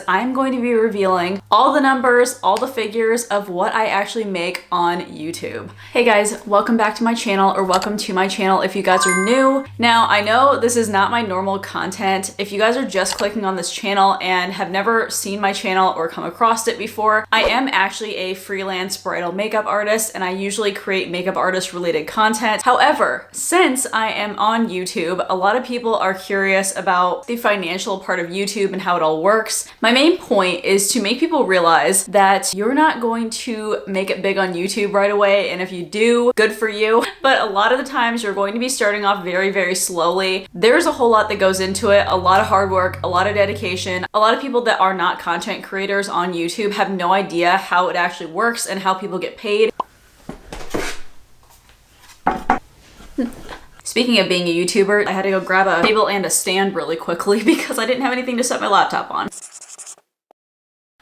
I'm going to be revealing all the numbers, all the figures of what I actually make on YouTube. Hey guys, welcome back to my channel, or welcome to my channel if you guys are new. Now, I know this is not my normal content. If you guys are just clicking on this channel and have never seen my channel or come across it before, I am actually a freelance bridal makeup artist, and I usually create makeup artist related content. However, since I am on YouTube, a lot of people are curious about the financial part of YouTube and how it all works. My main point is to make people realize that you're not going to make it big on YouTube right away, and if you do, good for you. But a lot of the times you're going to be starting off very, very slowly. There's a whole lot that goes into it, a lot of hard work, a lot of dedication. A lot of people that are not content creators on YouTube have no idea how it actually works and how people get paid. Speaking of being a YouTuber, I had to go grab a table and a stand really quickly because I didn't have anything to set my laptop on.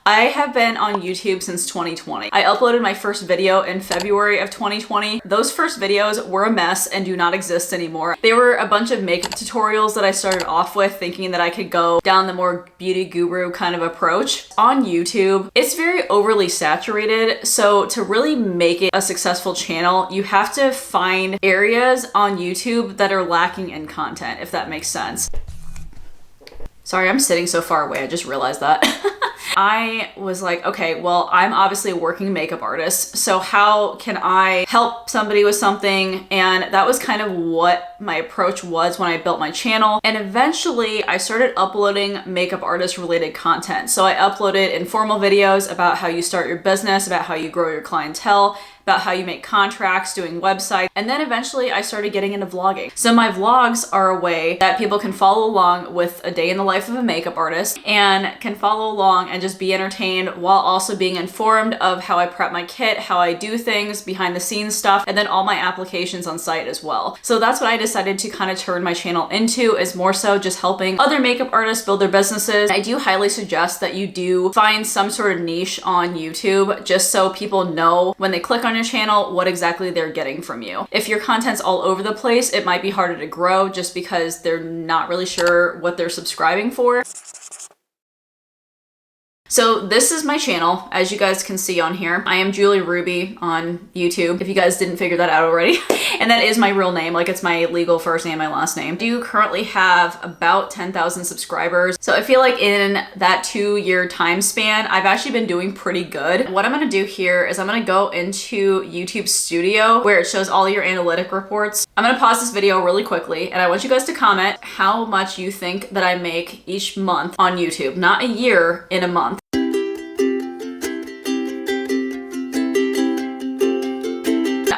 I have been on YouTube since 2020. I uploaded my first video in February of 2020. Those first videos were a mess and do not exist anymore. They were a bunch of makeup tutorials that I started off with thinking that I could go down the more beauty guru kind of approach. On YouTube, it's very overly saturated, so to really make it a successful channel, you have to find areas on YouTube that are lacking in content, if that makes sense. Sorry, I'm sitting so far away, I just realized that. I was like, okay, well, I'm obviously a working makeup artist, so how can I help somebody with something? And that was kind of what my approach was when I built my channel. And eventually I started uploading makeup artist related content. So I uploaded informal videos about how you start your business, about how you grow your clientele, about how you make contracts, doing websites, and then eventually I started getting into vlogging. So my vlogs are a way that people can follow along with a day in the life of a makeup artist and can follow along and just be entertained while also being informed of how I prep my kit, how I do things, behind the scenes stuff, and then all my applications on site as well. So that's what I decided to kind of turn my channel into, is more so just helping other makeup artists build their businesses. I do highly suggest that you do find some sort of niche on YouTube, just so people know when they click on your channel what exactly they're getting from you. If your content's all over the place, it might be harder to grow just because they're not really sure what they're subscribing for. So this is my channel, as you guys can see on here. I am Julie Ruby on YouTube, if you guys didn't figure that out already. And that is my real name, like it's my legal first name, my last name. I do currently have about 10,000 subscribers. So I feel like in that 2-year time span, I've actually been doing pretty good. What I'm gonna do here is I'm gonna go into YouTube Studio where it shows all your analytic reports. I'm gonna pause this video really quickly and I want you guys to comment how much you think that I make each month on YouTube, not a year, in a month.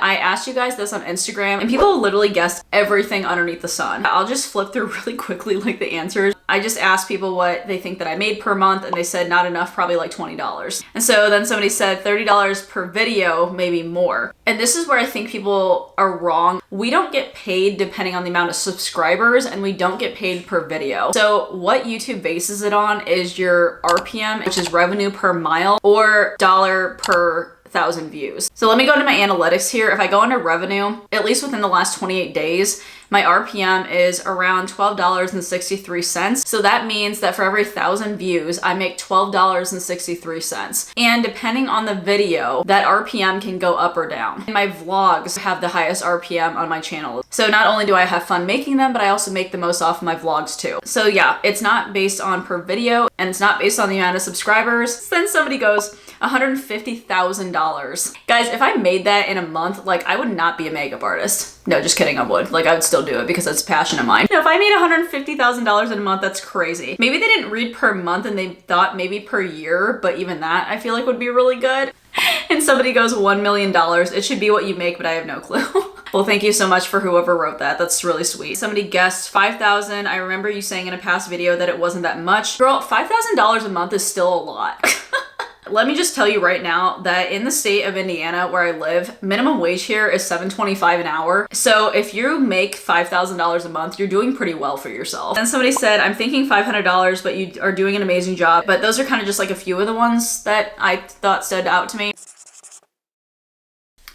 I asked you guys this on Instagram and people literally guessed everything underneath the sun. I'll just flip through really quickly like the answers. I just asked people what they think that I made per month and they said not enough, probably like $20. And so then somebody said $30 per video, maybe more. And this is where I think people are wrong. We don't get paid depending on the amount of subscribers, and we don't get paid per video. So what YouTube bases it on is your RPM, which is revenue per mile, or dollar per 1,000 views. So let me go into my analytics here. If I go into revenue, at least within the last 28 days, my RPM is around $12.63. So that means that for every 1,000 views, I make $12.63. And depending on the video, that RPM can go up or down. And my vlogs have the highest RPM on my channel. So not only do I have fun making them, but I also make the most off of my vlogs too. So yeah, it's not based on per video and it's not based on the amount of subscribers. Then somebody goes, $150,000. Guys, if I made that in a month, like I would not be a makeup artist. No, just kidding, I would. Like I would still do it because it's a passion of mine. You know, if I made $150,000 in a month, that's crazy. Maybe they didn't read per month and they thought maybe per year, but even that I feel like would be really good. And somebody goes $1 million. It should be what you make, but I have no clue. Well, thank you so much for whoever wrote that. That's really sweet. Somebody guessed 5,000. I remember you saying in a past video that it wasn't that much. Girl, $5,000 a month is still a lot. Let me just tell you right now that in the state of Indiana where I live, minimum wage here is $7.25 an hour. So if you make $5,000 a month, you're doing pretty well for yourself. Then somebody said, I'm thinking $500, but you are doing an amazing job. But those are kind of just like a few of the ones that I thought stood out to me.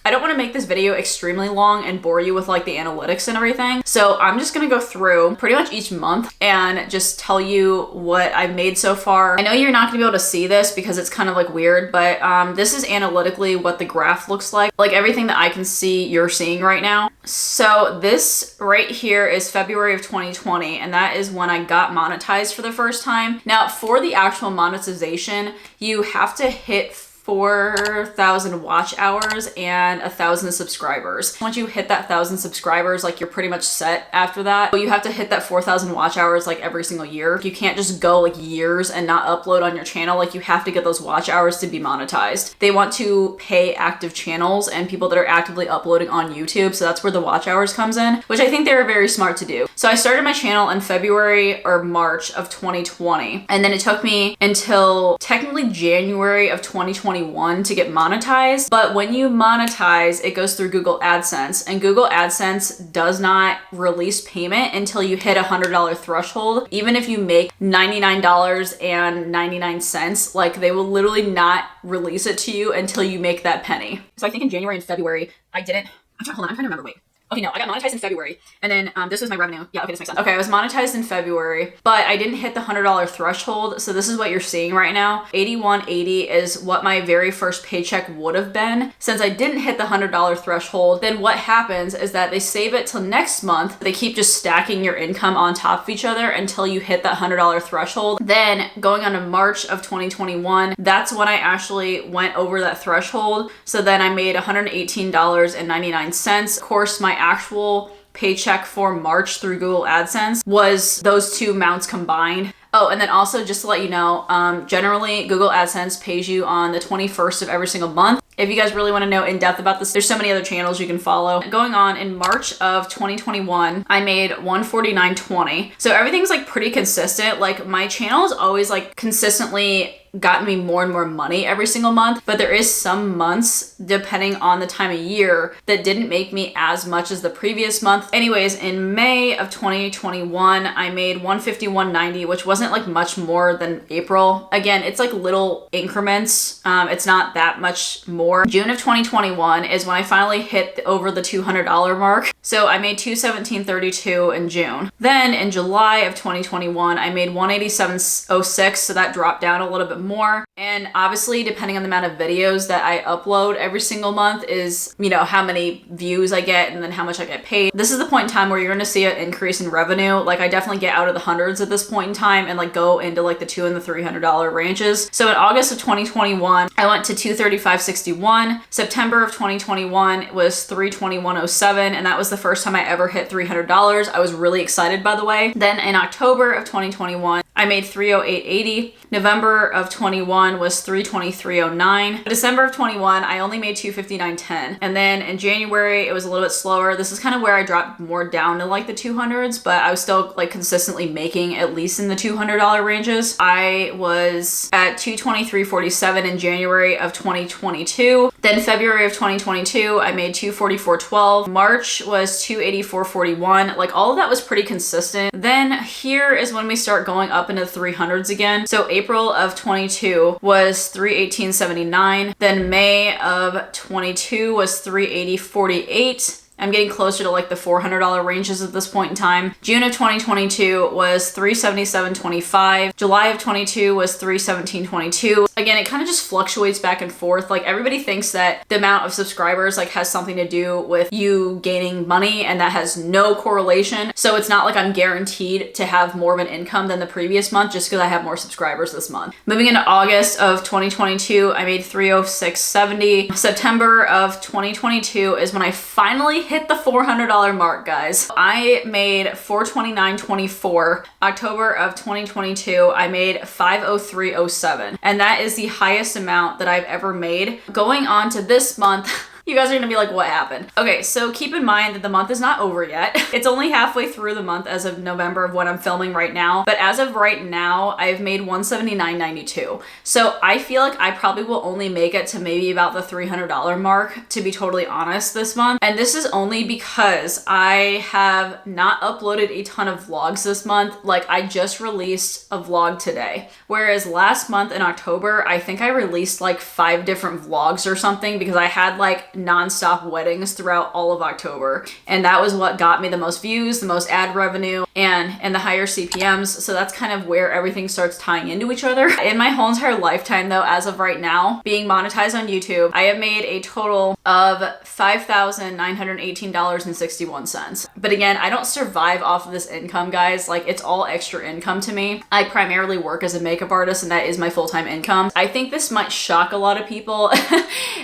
I don't want to to make this video extremely long and bore you with like the analytics and everything. So I'm just going to go through pretty much each month and just tell you what I've made so far. I know you're not going to be able to see this because it's kind of like weird, but this is analytically what the graph looks like. Like everything that I can see, you're seeing right now. So this right here is February of 2020, and that is when I got monetized for the first time. Now for the actual monetization, you have to hit 4,000 watch hours and 1,000 subscribers. Once you hit that 1,000 subscribers, like you're pretty much set after that. But you have to hit that 4,000 watch hours like every single year. You can't just go like years and not upload on your channel. Like you have to get those watch hours to be monetized. They want to pay active channels and people that are actively uploading on YouTube. So that's where the watch hours comes in, which I think they were very smart to do. So I started my channel in February or March of 2020. And then it took me until technically January of 2021 to get monetized. But when you monetize, it goes through Google AdSense, and Google AdSense does not release payment until you hit $100 threshold. Even if you make $99.99, like they will literally not release it to you until you make that penny. So I think in January and February, I'm trying to remember, wait. Okay, no, I got monetized in February, and then this was my revenue. Yeah, okay, this makes sense. Okay, I was monetized in February, but I didn't hit the $100 threshold, so this is what you're seeing right now. $81.80 is what my very first paycheck would have been. Since I didn't hit the $100 threshold, then what happens is that they save it till next month. They keep just stacking your income on top of each other until you hit that $100 threshold. Then going on to March of 2021, that's when I actually went over that threshold. So then I made $118.99. Of course, my actual paycheck for March through Google AdSense was those two amounts combined. Oh, and then also just to let you know, generally Google AdSense pays you on the 21st of every single month. If you guys really want to know in depth about this, there's so many other channels you can follow. Going on in March of 2021, I made $149.20. So everything's like pretty consistent. Like my channel is always like consistently gotten me more and more money every single month, but there is some months depending on the time of year that didn't make me as much as the previous month. Anyways, in May of 2021, I made $151.90, which wasn't like much more than April. Again, it's like little increments. It's not that much more. June of 2021 is when I finally hit over the $200 mark. So I made $217.32 in June. Then in July of 2021, I made $187.06, so that dropped down a little bit more. And obviously, depending on the amount of videos that I upload every single month is, you know, how many views I get and then how much I get paid. This is the point in time where you're going to see an increase in revenue. Like I definitely get out of the hundreds at this point in time and like go into like the $200 and the $300 ranges. So in August of 2021, I went to $235.61. September of 2021 was $321.07, and that was the first time I ever hit $300. I was really excited, by the way. Then in October of 2021, I made $308.80. November of 21 was $323.09. December of 21, I only made $259.10. And then in January, it was a little bit slower. This is kind of where I dropped more down to like the 200s, but I was still like consistently making at least in the $200 ranges. I was at $223.47 in January of 2022. Then February of 2022, I made $244.12. March was $284.41. Like all of that was pretty consistent. Then here is when we start going up into the 300s again. So April of 22 was $318.79. Then May of 22 was $380.48. I'm getting closer to like the $400 ranges at this point in time. June of 2022 was $377.25. July of 22 was $317.22. Again, it kind of just fluctuates back and forth. Like everybody thinks that the amount of subscribers like has something to do with you gaining money, and that has no correlation. So it's not like I'm guaranteed to have more of an income than the previous month just because I have more subscribers this month. Moving into August of 2022, I made $306.70. September of 2022 is when I finally hit the $400 mark, guys. I made $429.24. October of 2022, I made $503.07. And that is the highest amount that I've ever made. Going on to this month, you guys are gonna be like, what happened? Okay, so keep in mind that the month is not over yet. It's only halfway through the month as of November of when I'm filming right now. But as of right now, I've made $179.92. So I feel like I probably will only make it to maybe about the $300 mark, to be totally honest, this month. And this is only because I have not uploaded a ton of vlogs this month. Like I just released a vlog today. Whereas last month in October, I think I released like 5 different vlogs or something because I had like nonstop weddings throughout all of October. And that was what got me the most views, the most ad revenue, and the higher CPMs. So that's kind of where everything starts tying into each other. In my whole entire lifetime though, as of right now, being monetized on YouTube, I have made a total of $5,918.61. But again, I don't survive off of this income, guys. Like, it's all extra income to me. I primarily work as a makeup artist, and that is my full-time income. I think this might shock a lot of people,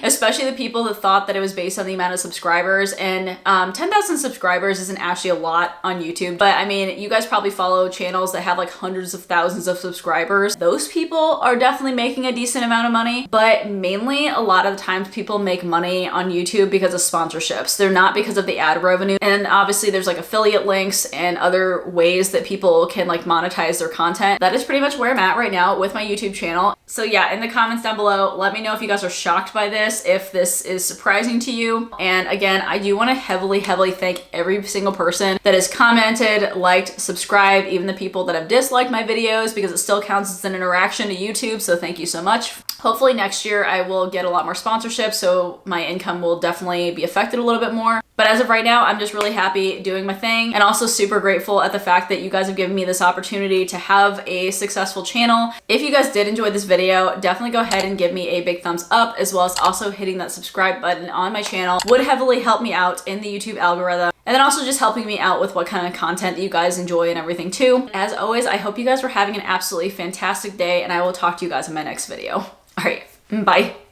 especially the people that thought that it was based on the amount of subscribers. And 10,000 subscribers isn't actually a lot on YouTube, but I mean, you guys probably follow channels that have like hundreds of thousands of subscribers. Those people are definitely making a decent amount of money, but mainly a lot of the times people make money on YouTube because of sponsorships. They're not because of the ad revenue. And obviously there's like affiliate links and other ways that people can like monetize their content. That is pretty much where I'm at right now with my YouTube channel. So yeah, in the comments down below, let me know if you guys are shocked by this, if this is surprising to you. And again, I do want to heavily thank every single person that has commented, liked, subscribed, even the people that have disliked my videos, because it still counts as an interaction to YouTube. So thank you so much. Hopefully next year I will get a lot more sponsorships, so my income will definitely be affected a little bit more. But as of right now, I'm just really happy doing my thing, and also super grateful at the fact that you guys have given me this opportunity to have a successful channel. If you guys did enjoy this video, definitely go ahead and give me a big thumbs up, as well as also hitting that subscribe button on my channel would heavily help me out in the YouTube algorithm. And then also just helping me out with what kind of content that you guys enjoy and everything too. As always, I hope you guys were having an absolutely fantastic day, and I will talk to you guys in my next video. All right, bye.